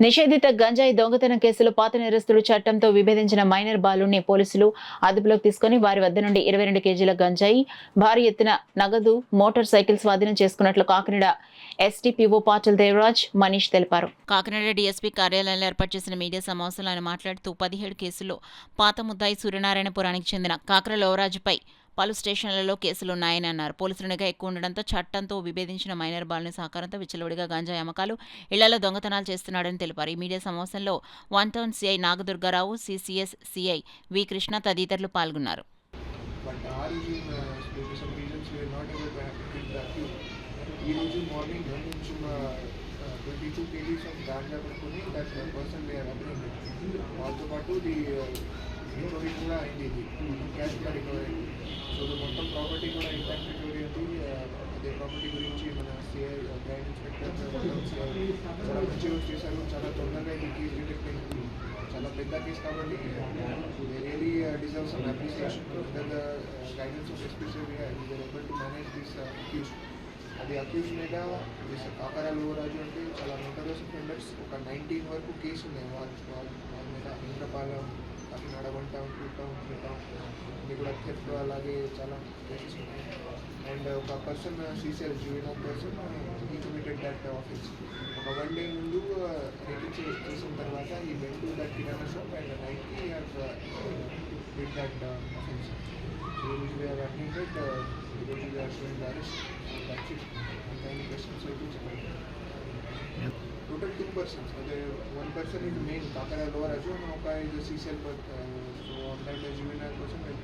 నిషేధిత గంజాయి దొంగతనం కేసులో పాత నేరస్తుడు చట్టంతో విభేదించిన మైనర్ బాలుని పోలీసులు అదుపులోకి తీసుకుని వారి వద్ద నుండి 22 కేజీల గంజాయి, భారీ ఎత్తున నగదు, మోటార్ సైకిల్ స్వాధీనం చేసుకున్నట్లు కాకినాడ ఎస్టీపీఓ పాటిల్ దేవరాజ్, మనీష్ తెలిపారు. కాకినాడ డీఎస్పీ కార్యాలయంలో ఏర్పాటు చేసిన మీడియా సమావేశంలో ఆయన మాట్లాడుతూ 17 కేసుల్లో పాత ముద్దాయి సూర్యనారాయణపురానికి చెందిన కాకర లోవరాజుపై పలు స్టేషన్లలో కేసులున్నాయని అన్నారు. పోలీసుల నిఘా ఎక్కువ ఉండడంతో చట్టంతో విభేదించిన మైనర్ బాలుని సహకారంతో విచ్చలవిడిగా గంజాయి అమ్మకాలు, ఇళ్లలో దొంగతనాలు చేస్తున్నాడని తెలిపారు. ఈ మీడియా సమావేశంలో 1 town CI Naga Durga Rao, CCS CI వి కృష్ణ తదితరులు పాల్గొన్నారు. కూడా అయింది, ఇది క్యాష్ కూడా రికవరీ అయింది. సో మొత్తం ప్రాపర్టీ కూడా ఇంపాక్ట్ రికవరీ ఉంది. అదే ప్రాపర్టీ గురించి మన సిఐ క్రైమ్ ఇన్స్పెక్టర్ చాలా మంచిగా చేశారు. చాలా తొందరగా ఈ కేసు డిటెక్ట్ అయింది. చాలా పెద్ద కేసు కాబట్టి really deserve some appreciation with the guidance of especially able to manage this accuse. అది అక్యూజ్ మీద కాకర లోవరాజు అంటే చాలా నోటరియస్ అఫెండర్స్, ఒక 19 వరకు కేసు ఉన్నాయి వాళ్ళ మీద. Indrapalem, Kakinada 1 town, 2 town, 3 town ఇది కూడా థెఫ్ట్, అలాగే చాలా కేసెస్ ఉన్నాయి. అండ్ ఒక person CCL junior person he committed that offence. ఒక 1 డే ముందు రేటింగ్ చేసిన తర్వాత ఈ వెంట్ టు దట్ కిరాణా షాప్ అండ్ నైట్కి డిడ్ దట్ ఆఫెన్స్. సో ఈరోజు వి హావ్ అడ్మిటెడ్, ఈరోజు we are showing the arrest. That's it. ఇంకా ఎనీ క్వశ్చన్స్ అయితే చెప్పండి. Total 2 persons. One person is main Kakara Lowaraju and Oka is the CCL. So on that the juvenile person will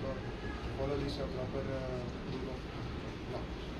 follow this proper